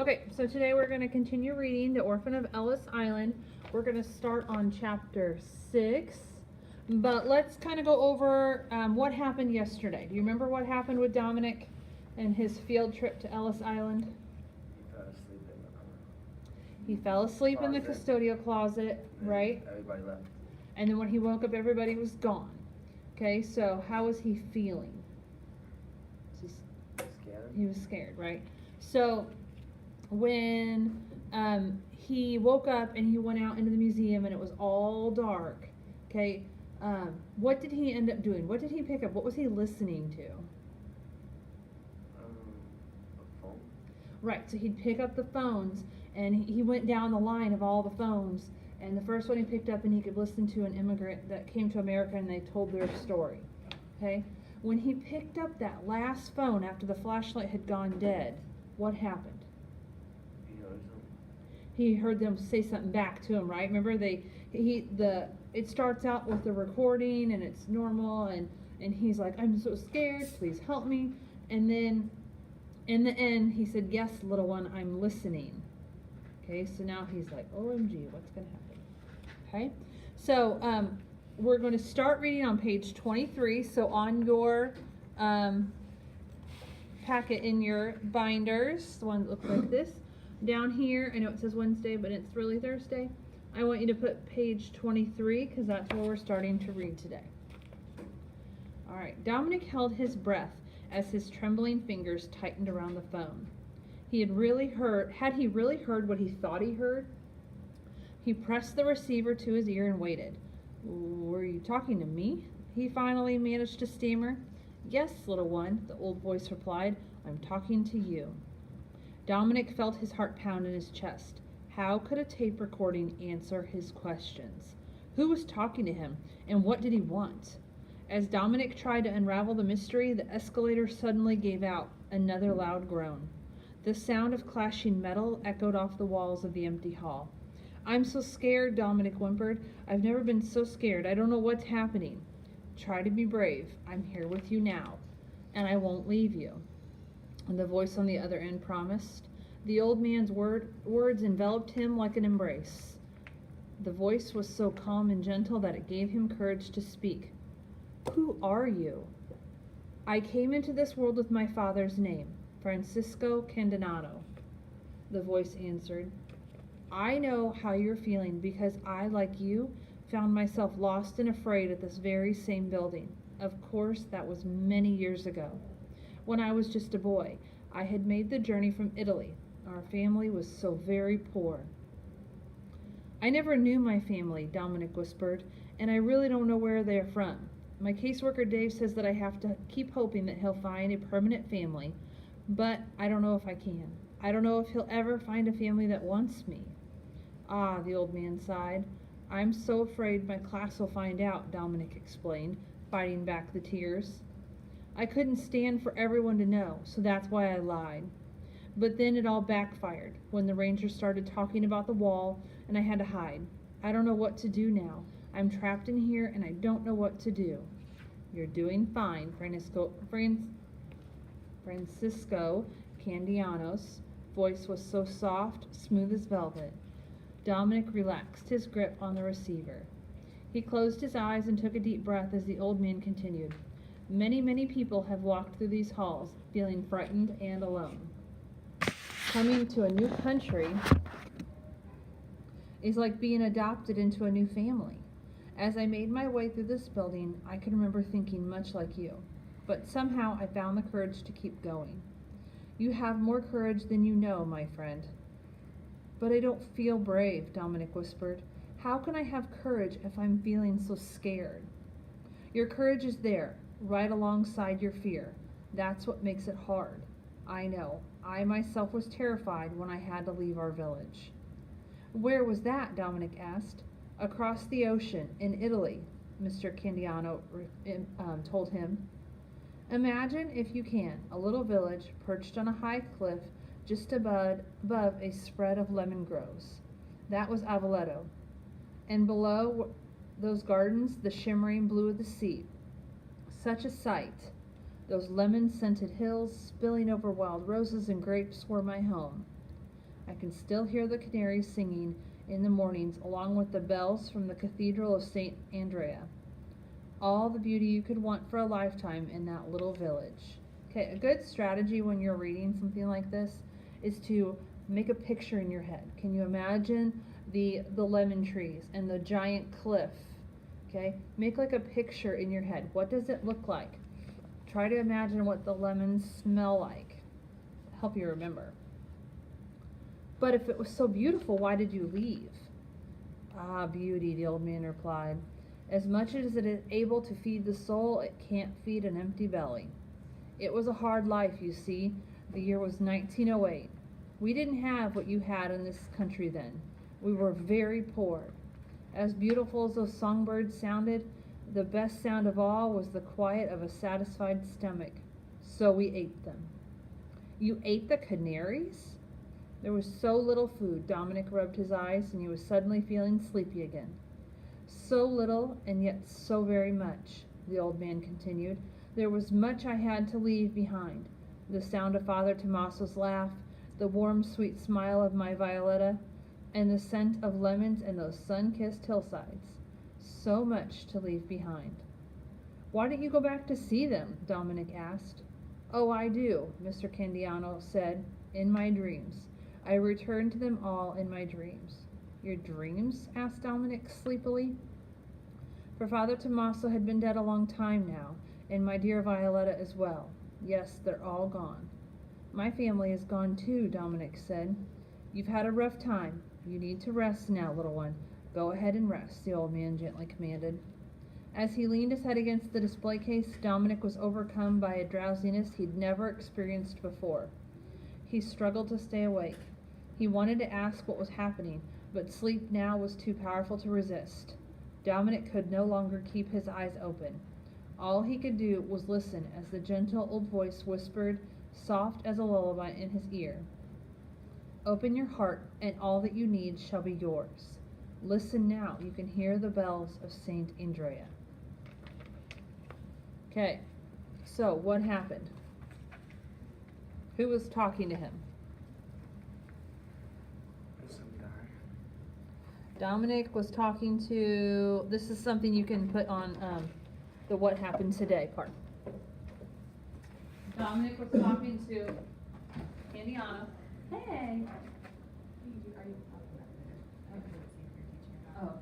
Okay, so today we're going to continue reading The Orphan of Ellis Island. We're going to start on chapter 6, but let's kind of go over what happened yesterday. Do you remember what happened with Dominic and his field trip to Ellis Island? He fell asleep in the custodial closet, right? Everybody left. And then when he woke up, everybody was gone. Okay, so how was he feeling? Scared? He was scared, right? So when he woke up and he went out into the museum and it was all dark, okay, what did he end up doing? What did he pick up? What was he listening to? A phone. Right, so he'd pick up the phones and he went down the line of all the phones, and the first one he picked up and he could listen to an immigrant that came to America and they told their story, okay? When he picked up that last phone after the flashlight had gone dead, what happened? He heard them say something back to him, right? Remember it starts out with the recording and it's normal and he's like, I'm so scared, please help me. And then in the end he said, yes, little one, I'm listening. Okay, so now he's like, OMG, what's gonna happen? Okay, so we're going to start reading on page 23. So on your packet in your binders, the one that looks like this, down here, I know it says Wednesday, but it's really Thursday. I want you to put page 23 because that's where we're starting to read today. All right, Dominic held his breath as his trembling fingers tightened around the phone. Had he really heard what he thought he heard? He pressed the receiver to his ear and waited. Were you talking to me? He finally managed to stammer. Yes, little one, the old voice replied. I'm talking to you. Dominic felt his heart pound in his chest. How could a tape recording answer his questions? Who was talking to him, and what did he want? As Dominic tried to unravel the mystery, the escalator suddenly gave out another loud groan. The sound of clashing metal echoed off the walls of the empty hall. I'm so scared, Dominic whimpered. I've never been so scared. I don't know what's happening. Try to be brave. I'm here with you now, and I won't leave you. And the voice on the other end promised. The old man's words enveloped him like an embrace. The voice was so calm and gentle that it gave him courage to speak. Who are you? I came into this world with my father's name, Francisco Candiano. The voice answered. I know how you're feeling because I, like you, found myself lost and afraid at this very same building. Of course, that was many years ago. When I was just a boy, I had made the journey from Italy. Our family was so very poor. I never knew my family, Dominic whispered, and I really don't know where they're from. My caseworker Dave says that I have to keep hoping that he'll find a permanent family, but I don't know if I can. I don't know if he'll ever find a family that wants me. Ah, the old man sighed. I'm so afraid my class will find out, Dominic explained, fighting back the tears. I couldn't stand for everyone to know, so that's why I lied. But then it all backfired when the rangers started talking about the wall and I had to hide. I don't know what to do now. I'm trapped in here and I don't know what to do. You're doing fine, Francisco Candiano's voice was so soft, smooth as velvet. Dominic relaxed his grip on the receiver. He closed his eyes and took a deep breath as the old man continued. Many, many people have walked through these halls, feeling frightened and alone. Coming to a new country is like being adopted into a new family. As I made my way through this building, I can remember thinking much like you, but somehow I found the courage to keep going. You have more courage than you know, my friend. But I don't feel brave, Dominic whispered. How can I have courage if I'm feeling so scared? Your courage is there, right alongside your fear. That's what makes it hard. I know. I myself was terrified when I had to leave our village. Where was that? Dominic asked. Across the ocean, in Italy, Mr. Candiano told him. Imagine, if you can, a little village perched on a high cliff just above a spread of lemon groves. That was Avoleto. And below those gardens, the shimmering blue of the sea. Such a sight. Those lemon-scented hills spilling over wild roses and grapes were my home. I can still hear the canaries singing in the mornings, along with the bells from the Cathedral of St. Andrea. All the beauty you could want for a lifetime in that little village. Okay, a good strategy when you're reading something like this is to make a picture in your head. Can you imagine the lemon trees and the giant cliff? Okay, make like a picture in your head. What does it look like? Try to imagine what the lemons smell like. Help you remember. But if it was so beautiful, why did you leave? Ah, beauty, the old man replied. As much as it is able to feed the soul, it can't feed an empty belly. It was a hard life, you see. The year was 1908. We didn't have what you had in this country then. We were very poor. As beautiful as those songbirds sounded, the best sound of all was the quiet of a satisfied stomach. So we ate them. You ate the canaries? There was so little food, Dominic rubbed his eyes, and he was suddenly feeling sleepy again. So little, and yet so very much, the old man continued. There was much I had to leave behind. The sound of Father Tomaso's laugh, the warm, sweet smile of my Violetta, and the scent of lemons and those sun-kissed hillsides. So much to leave behind. Why don't you go back to see them? Dominic asked. Oh, I do, Mr. Candiano said, in my dreams. I return to them all in my dreams. Your dreams? Asked Dominic sleepily. For Father Tomaso had been dead a long time now, and my dear Violetta as well. Yes, they're all gone. My family is gone too, Dominic said. You've had a rough time. You need to rest now, little one. Go ahead and rest, the old man gently commanded. As he leaned his head against the display case, Dominic was overcome by a drowsiness he'd never experienced before. He struggled to stay awake. He wanted to ask what was happening, but sleep now was too powerful to resist. Dominic could no longer keep his eyes open. All he could do was listen as the gentle old voice whispered, soft as a lullaby in his ear. Open your heart, and all that you need shall be yours. Listen now, you can hear the bells of St. Andrea. Okay, so what happened? Who was talking to him? Some guy. Dominic was talking to, this is something you can put on the what happened today part. Dominic was talking to Candiano. Hey. Oh.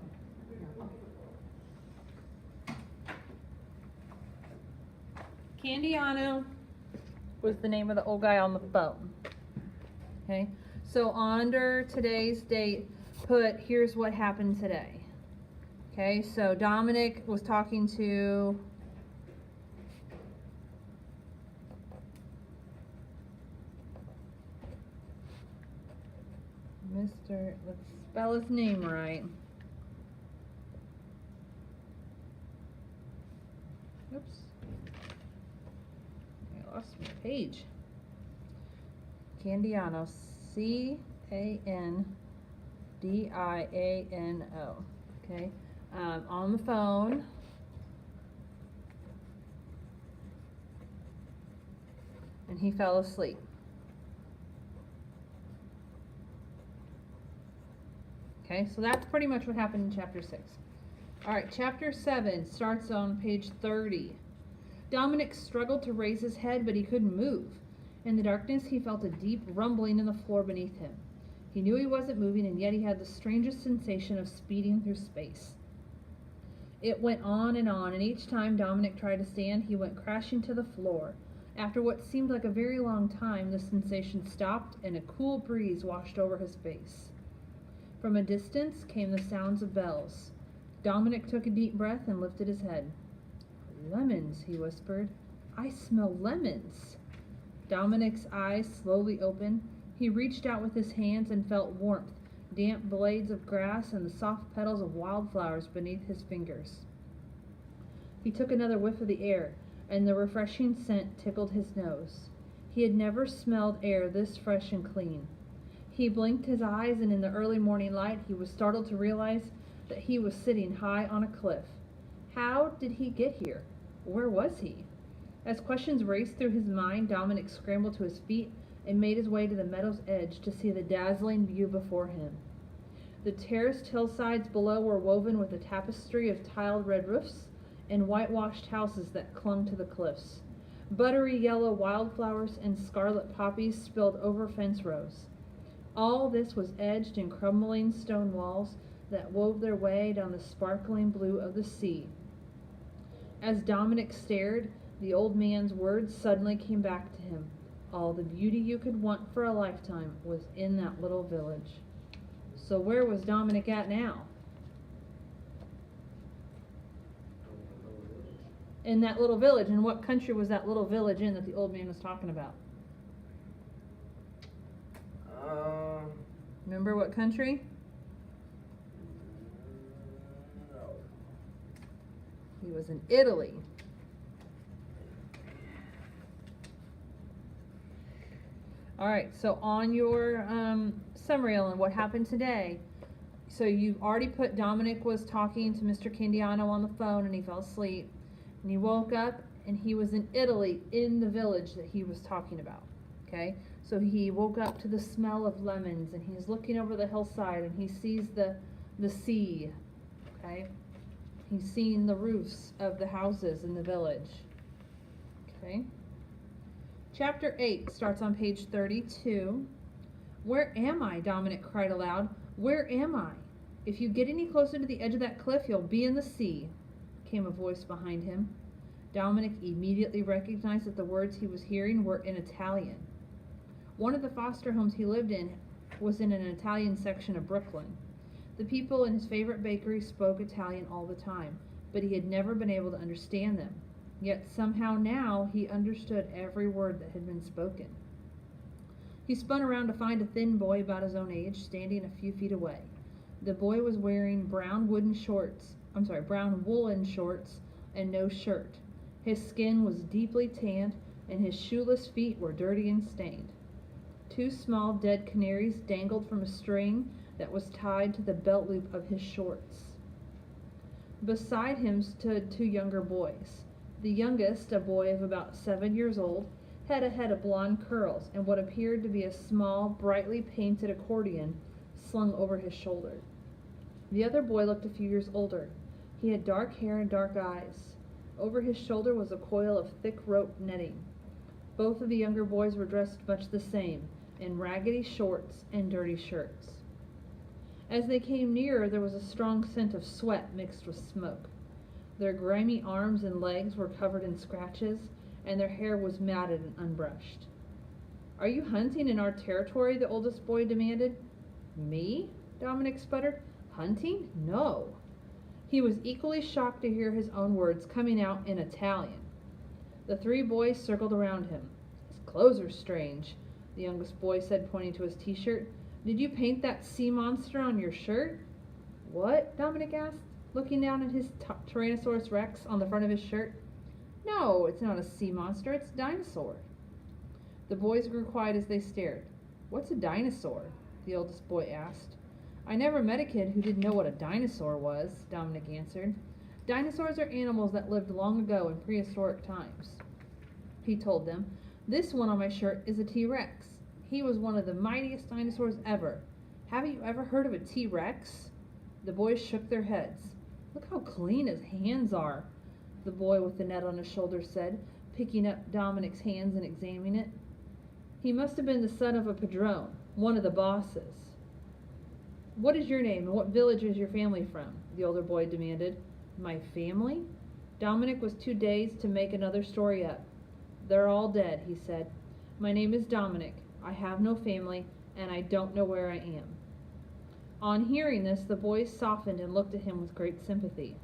Candiano was the name of the old guy on the phone. Okay, so under today's date, put here's what happened today. Okay, so Dominic was talking to Mr. Let's spell his name right. Oops. I lost my page. Candiano. C-A-N-D-I-A-N-O. Okay. On the phone. And he fell asleep. Okay, so that's pretty much what happened in chapter 6. All right, chapter 7 starts on page 30. Dominic struggled to raise his head, but he couldn't move. In the darkness, he felt a deep rumbling in the floor beneath him. He knew he wasn't moving, and yet he had the strangest sensation of speeding through space. It went on, and each time Dominic tried to stand, he went crashing to the floor. After what seemed like a very long time, the sensation stopped, and a cool breeze washed over his face. From a distance came the sounds of bells. Dominic took a deep breath and lifted his head. Lemons, he whispered. I smell lemons. Dominic's eyes slowly opened. He reached out with his hands and felt warmth, damp blades of grass and the soft petals of wildflowers beneath his fingers. He took another whiff of the air, and the refreshing scent tickled his nose. He had never smelled air this fresh and clean. He blinked his eyes, and in the early morning light he was startled to realize that he was sitting high on a cliff. How did he get here? Where was he? As questions raced through his mind, Dominic scrambled to his feet and made his way to the meadow's edge to see the dazzling view before him. The terraced hillsides below were woven with a tapestry of tiled red roofs and whitewashed houses that clung to the cliffs. Buttery yellow wildflowers and scarlet poppies spilled over fence rows. All this was edged in crumbling stone walls that wove their way down the sparkling blue of the sea. As Dominic stared, the old man's words suddenly came back to him. All the beauty you could want for a lifetime was in that little village. So where was Dominic at now? In that little village. And what country was that little village in that the old man was talking about? Remember what country? No. He was in Italy. All right, so on your summary, Ellen, what happened today? So you've already put Dominic was talking to Mr. Candiano on the phone and he fell asleep. And he woke up and he was in Italy in the village that he was talking about. Okay, so he woke up to the smell of lemons and he's looking over the hillside and he sees the sea. Okay, he's seeing the roofs of the houses in the village. Okay. Chapter 8 starts on page 32. Where am I? Dominic cried aloud. Where am I? If you get any closer to the edge of that cliff, you'll be in the sea, came a voice behind him. Dominic immediately recognized that the words he was hearing were in Italian. One of the foster homes he lived in was in an Italian section of Brooklyn. The people in his favorite bakery spoke Italian all the time, but he had never been able to understand them. Yet somehow now he understood every word that had been spoken. He spun around to find a thin boy about his own age standing a few feet away. The boy was wearing brown woolen shorts and no shirt. His skin was deeply tanned and his shoeless feet were dirty and stained. 2 small dead canaries dangled from a string that was tied to the belt loop of his shorts. Beside him stood 2 younger boys. The youngest, a boy of about 7 years old, had a head of blonde curls and what appeared to be a small, brightly painted accordion slung over his shoulder. The other boy looked a few years older. He had dark hair and dark eyes. Over his shoulder was a coil of thick rope netting. Both of the younger boys were dressed much the same, in raggedy shorts and dirty shirts. As they came nearer, there was a strong scent of sweat mixed with smoke. Their grimy arms and legs were covered in scratches, and their hair was matted and unbrushed. "Are you hunting in our territory?" the oldest boy demanded. "Me?" Dominic sputtered. "Hunting? No." He was equally shocked to hear his own words coming out in Italian. The 3 boys circled around him. "His clothes are strange," the youngest boy said, pointing to his t-shirt. "Did you paint that sea monster on your shirt?" "What?" Dominic asked, looking down at his Tyrannosaurus Rex on the front of his shirt. "No, it's not a sea monster, it's a dinosaur." The boys grew quiet as they stared. "What's a dinosaur?" the oldest boy asked. "I never met a kid who didn't know what a dinosaur was," Dominic answered. "Dinosaurs are animals that lived long ago in prehistoric times." He told them, "This one on my shirt is a T-Rex. He was one of the mightiest dinosaurs ever. Haven't you ever heard of a T-Rex?" The boys shook their heads. "Look how clean his hands are," the boy with the net on his shoulder said, picking up Dominic's hands and examining it. "He must have been the son of a padrone, one of the bosses." "What is your name and what village is your family from?" the older boy demanded. "My family?" Dominic was too dazed to make another story up. "They're all dead," he said. "My name is Dominic. I have no family, and I don't know where I am." On hearing this, the boys softened and looked at him with great sympathy.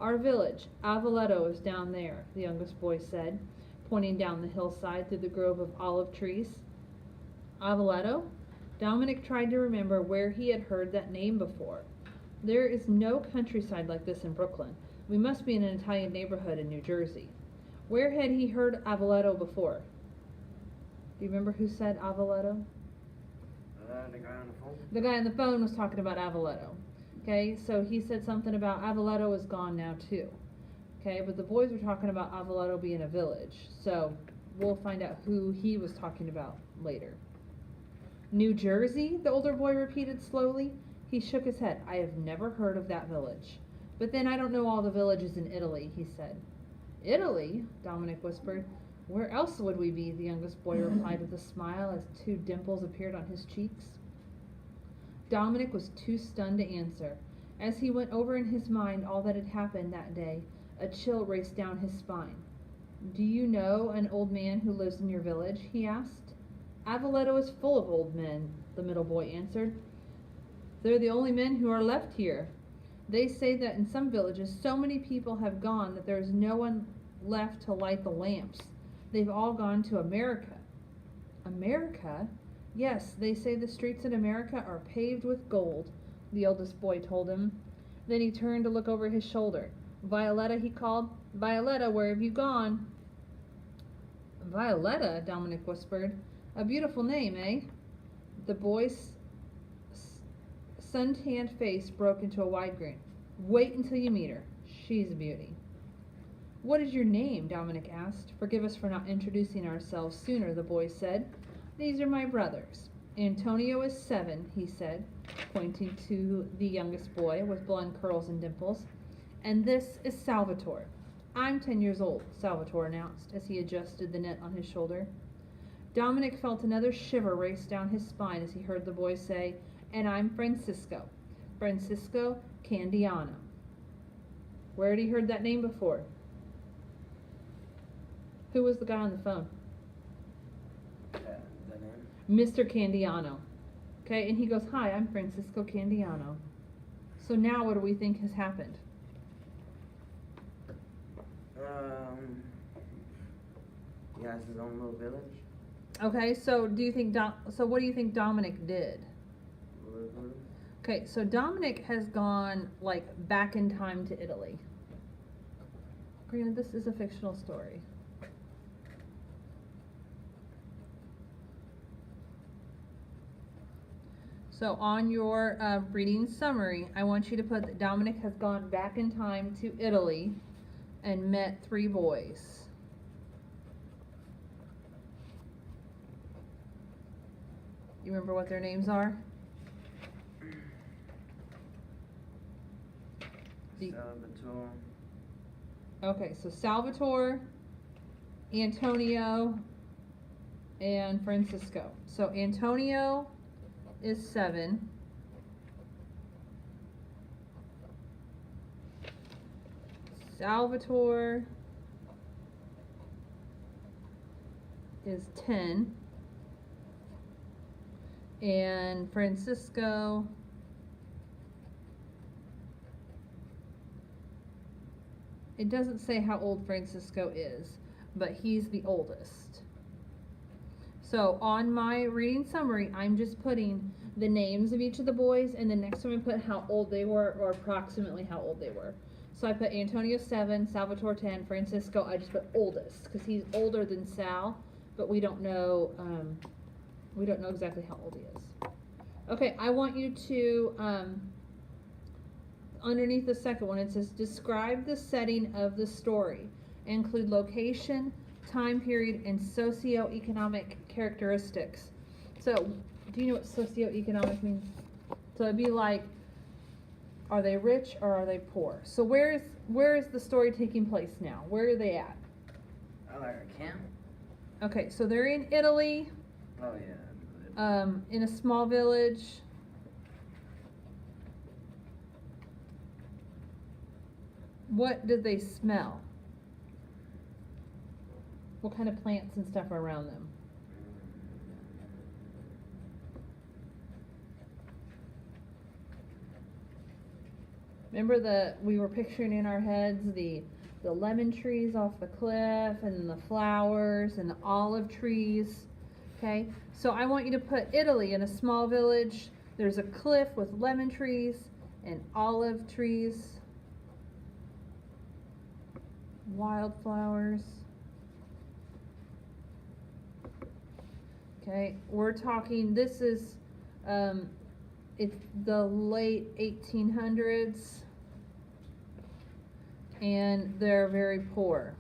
"Our village, Avoletto, is down there," the youngest boy said, pointing down the hillside through the grove of olive trees. Avoletto? Dominic tried to remember where he had heard that name before. There is no countryside like this in Brooklyn. We must be in an Italian neighborhood in New Jersey. Where had he heard Avoletto before? Do you remember who said Avoletto? The guy on the phone. The guy on the phone was talking about Avoletto. Okay, so he said something about Avoletto is gone now too. Okay, but the boys were talking about Avoletto being a village. So we'll find out who he was talking about later. New Jersey? The older boy repeated slowly. He shook his head. I have never heard of that village. But then I don't know all the villages in Italy, he said. Italy? Dominic whispered. Where else would we be? The youngest boy replied with a smile as 2 dimples appeared on his cheeks. Dominic was too stunned to answer. As he went over in his mind all that had happened that day, a chill raced down his spine. Do you know an old man who lives in your village? He asked. Avoletto is full of old men, the middle boy answered. They're the only men who are left here. They say that in some villages so many people have gone that there is no one left to light the lamps. They've all gone to America. America? Yes, they say the streets in America are paved with gold, the eldest boy told him. Then he turned to look over his shoulder. Violetta, he called. Violetta, where have you gone? Violetta, Dominic whispered. A beautiful name, eh? The boy's sun-tanned face broke into a wide grin. Wait until you meet her. She's a beauty. What is your name? Dominic asked. Forgive us for not introducing ourselves sooner, the boy said. These are my brothers. Antonio is 7, he said, pointing to the youngest boy with blonde curls and dimples. And this is Salvatore. I'm 10 years old, Salvatore announced as he adjusted the net on his shoulder. Dominic felt another shiver race down his spine as he heard the boy say, and I'm Francisco. Francisco Candiano. Where had he heard that name before? Who was the guy on the phone? The name? Mr. Candiano. Okay, and he goes, hi, I'm Francisco Candiano. So now what do we think has happened? He has his own little village. Okay, so do you think what do you think Dominic did? Little Okay, so Dominic has gone like back in time to Italy. Granted, this is a fictional story. So on your reading summary, I want you to put that Dominic has gone back in time to Italy and met 3 boys. You remember what their names are? Salvatore. Okay, so Salvatore, Antonio, and Francisco. So Antonio is 7. Salvatore is 10. And Francisco it doesn't say how old Francisco is, but he's the oldest. So on my reading summary, I'm just putting the names of each of the boys, and then next time I put how old they were, or approximately how old they were. So I put Antonio 7, Salvatore 10, Francisco, I just put oldest, because he's older than Sal, but we don't know exactly how old he is. Okay, I want you to, underneath the second one, it says, describe the setting of the story. Include location, time period, and socioeconomic characteristics. So, do you know what socioeconomic means? So it'd be like, are they rich or are they poor? So where is the story taking place now? Where are they at? Like a camp? Okay, so they're in Italy, Oh yeah. in a small village. What did they smell? What kind of plants and stuff are around them? Remember we were picturing in our heads the lemon trees off the cliff, and the flowers and the olive trees. Okay, so I want you to put Italy in a small village. There's a cliff with lemon trees and olive trees, wildflowers. Okay, we're talking, this is, it's the late 1800s, and they're very poor.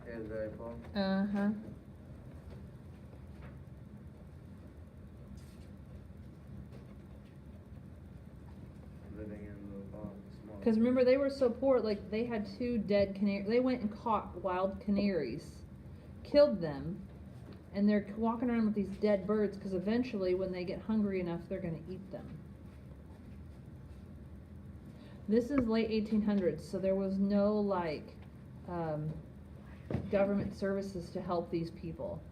They're very poor. Uh-huh. Because remember, they were so poor, like, they had 2 dead canaries. They went and caught wild canaries, killed them, and they're walking around with these dead birds because eventually, when they get hungry enough, they're going to eat them. This is late 1800s, so there was no, like, government services to help these people.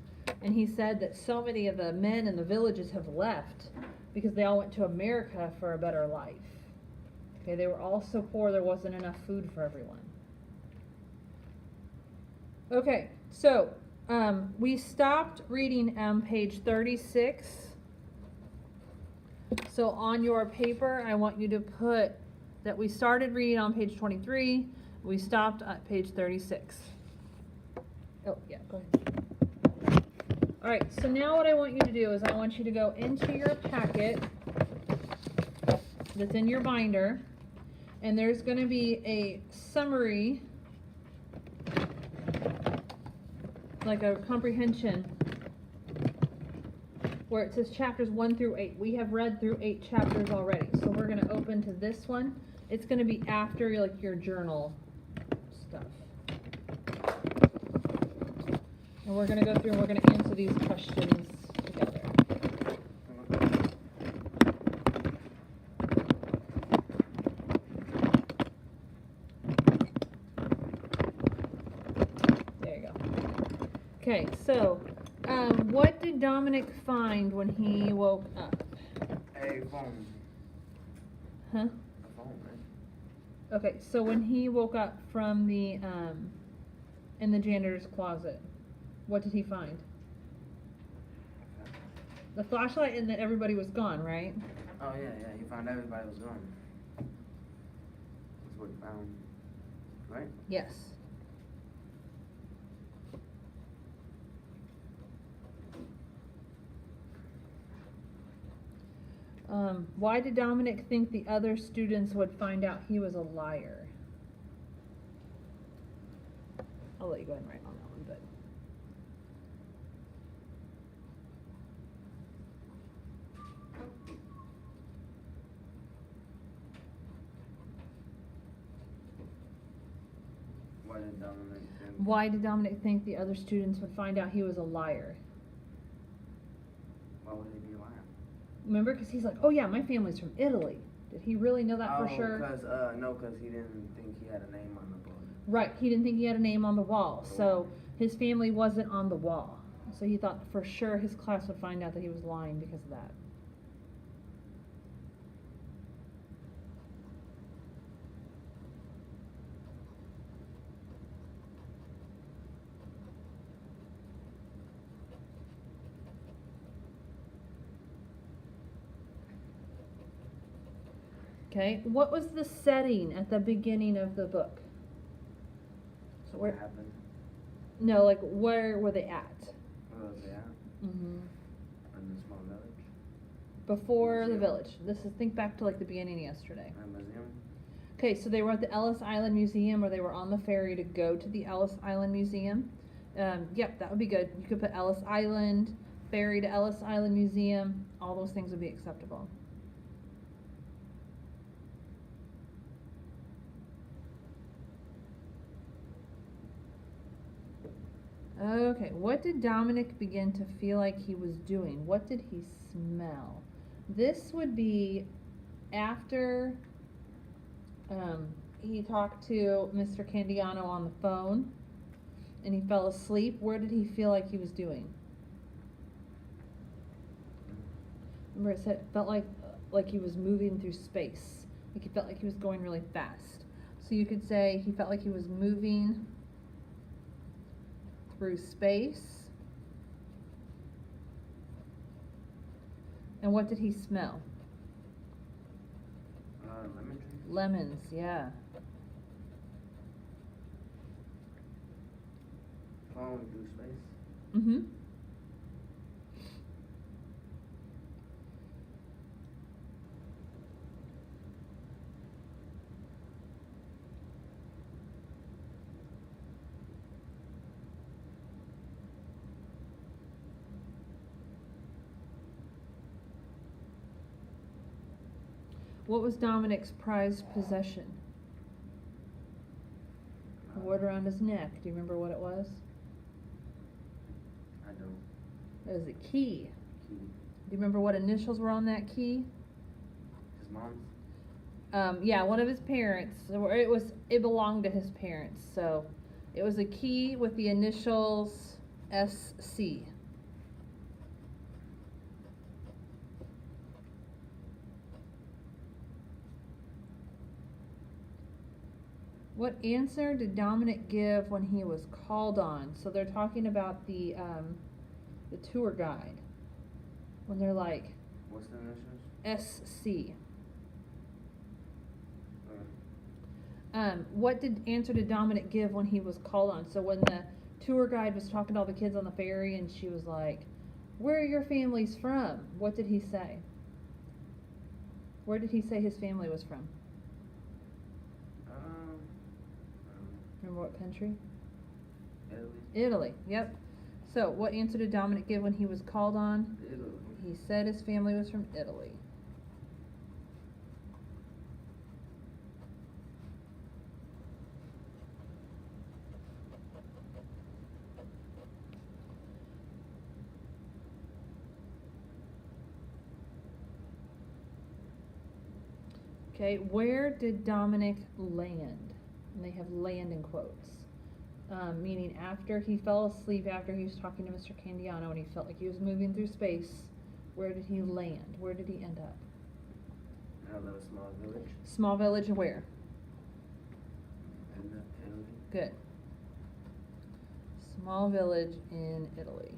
And he said that so many of the men in the villages have left because they all went to America for a better life. Okay, they were all so poor there wasn't enough food for everyone. Okay, so we stopped reading page 36. So on your paper, I want you to put that we started reading on page 23. We stopped at page 36. Oh, yeah, go ahead. All right, so now what I want you to do is I want you to go into your packet that's in your binder, and there's going to be a summary, like a comprehension, where it says chapters 1 through 8. We have read through 8 chapters already, so we're going to open to this one. It's going to be after like your journal stuff. And we're going to go through and we're going to answer these questions together. There you go. Okay, so what did Dominic find when he woke up? A phone. Huh? A phone, right? Okay, so when he woke up from the in the janitor's closet, what did he find? The flashlight, and that everybody was gone, right? Oh yeah, yeah. He found everybody was gone. That's what he found, right? Yes. Why did Dominic think the other students would find out he was a liar? I'll let you go ahead and write on that one, but. Why did Dominic think the other students would find out he was a liar? Why would he be lying? Remember, because he's like, oh yeah, my family's from Italy. Did he really know that for sure? Because he didn't think he had a name on the book. Right, he didn't think he had a name on the wall, so his family wasn't on the wall. So he thought for sure his class would find out that he was lying because of that. Okay, what was the setting at the beginning of the book? So What happened? No, like where were they at? Where was they at? Mm-hmm. In the small village. Before Museum. the village. Think back to like the beginning yesterday. A museum. Okay, so they were at the Ellis Island Museum, or they were on the ferry to go to the Ellis Island Museum. Yep, that would be good. You could put Ellis Island, ferry to Ellis Island Museum. All those things would be acceptable. Okay, what did Dominic begin to feel like he was doing? What did he smell? This would be after he talked to Mr. Candiano on the phone and he fell asleep. Where did he feel like he was doing? Remember it said it felt like he was moving through space. Like he felt like he was going really fast. So you could say he felt like he was moving through space. And what did he smell? Lemon tree. Lemons, yeah. Falling through space. Mm-hmm. What was Dominic's prized possession? Wore it around his neck. Do you remember what it was? I don't. It was a key. Key. Do you remember what initials were on that key? His mom's? Yeah, one of his parents. It belonged to his parents. So it was a key with the initials SC. What answer did Dominic give when he was called on? So they're talking about the tour guide. When they're like, What's the initials? SC. Uh, What answer did Dominic give when he was called on? So when the tour guide was talking to all the kids on the ferry and she was like, "Where are your families from?" What did he say? Where did he say his family was from? Remember what country? Ellis. Italy. Yep. So what answer did Dominic give when he was called on? Italy. He said his family was from Italy. Okay, where did Dominic land? And they have land in quotes. Meaning after he fell asleep, after he was talking to Mr. Candiano and he felt like he was moving through space, where did he land? Where did he end up? A little small village. Small village where? In Italy. Good. Small village in Italy.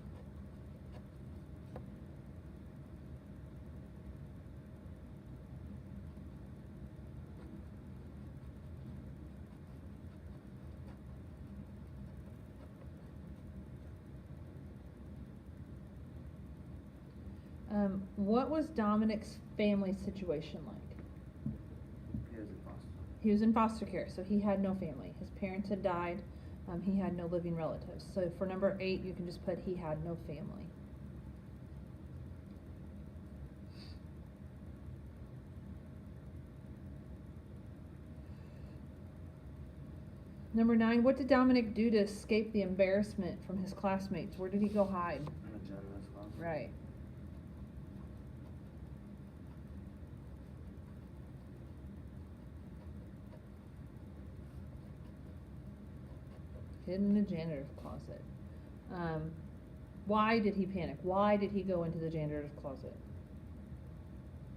What was Dominic's family situation like? He was in foster. He was in foster care, so he had no family. His parents had died. He had no living relatives. So for number 8, you can just put he had no family. Number 9, what did Dominic do to escape the embarrassment from his classmates? Where did he go hide? In a janitor's closet. Right. Hidden in a janitor's closet. Why did he panic? Why did he go into the janitor's closet?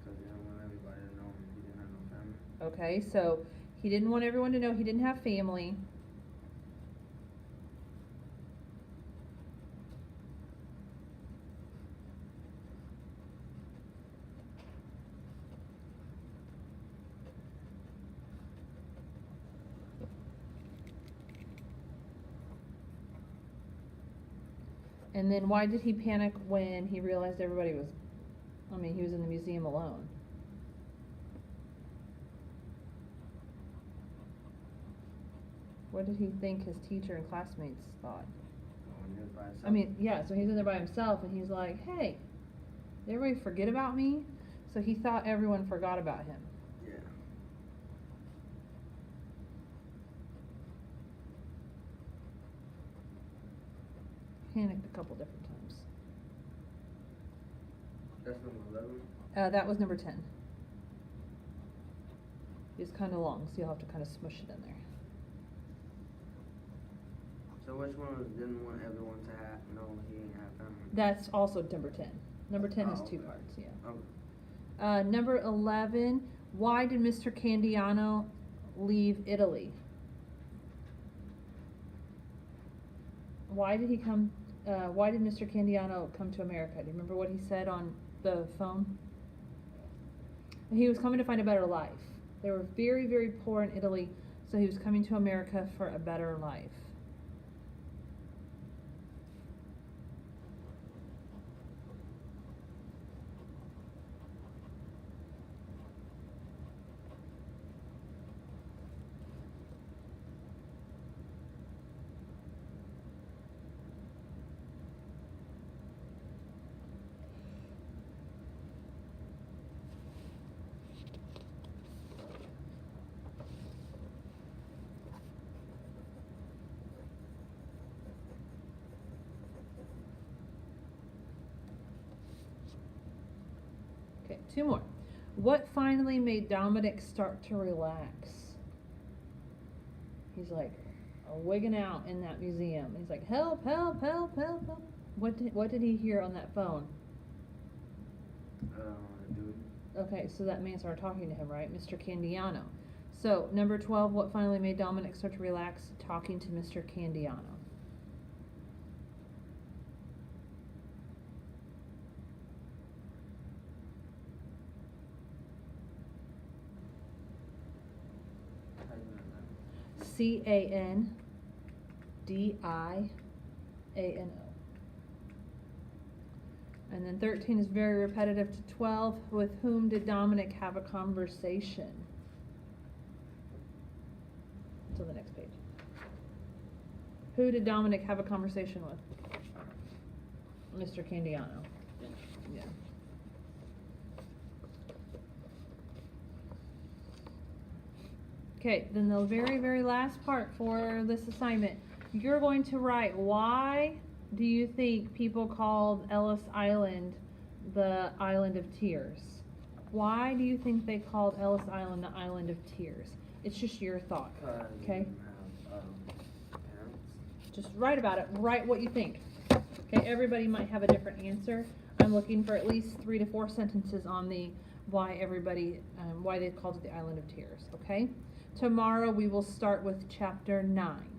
Because he didn't want everybody to know he didn't have no family. Okay, so he didn't want everyone to know he didn't have family. And then why did he panic when he realized everybody was, he was in the museum alone? What did he think his teacher and classmates thought? When he was by himself. Yeah, so he's in there by himself and he's like, hey, did everybody forget about me? So he thought everyone forgot about him. Yeah. Panicked a couple different times. That's number 11. That was number 10. It's kind of long, so you'll have to kind of smush it in there. So which one didn't want everyone to know he ain't have family? That's also number 10. Number 10 has Oh, 2 okay. parts, yeah. Okay. Number 11, why did Mr. Candiano leave Italy? Why did Mr. Candiano come to America? Do you remember what he said on the phone? He was coming to find a better life. They were very, very poor in Italy, so he was coming to America for a better life. Okay, two more. What finally made Dominic start to relax? He's like wigging out in that museum. He's like, help, help, help, help, help. What did he hear on that phone? Dude. Okay, so that means we're talking to him, right? Mr. Candiano. So, number 12, what finally made Dominic start to relax? Talking to Mr. Candiano. How you know that? Candiano. And then 13 is very repetitive to 12. With whom did Dominic have a conversation? To the next page. Who did Dominic have a conversation with? Mr. Candiano. Yeah. Okay, then the very, very last part for this assignment. You're going to write, why do you think people called Ellis Island the Island of Tears? Why do you think they called Ellis Island the Island of Tears? It's just your thought, okay? Parents. Just write about it. Write what you think. Okay, everybody might have a different answer. I'm looking for at least 3 to 4 sentences on the why they called it the Island of Tears, okay? Tomorrow we will start with chapter 9.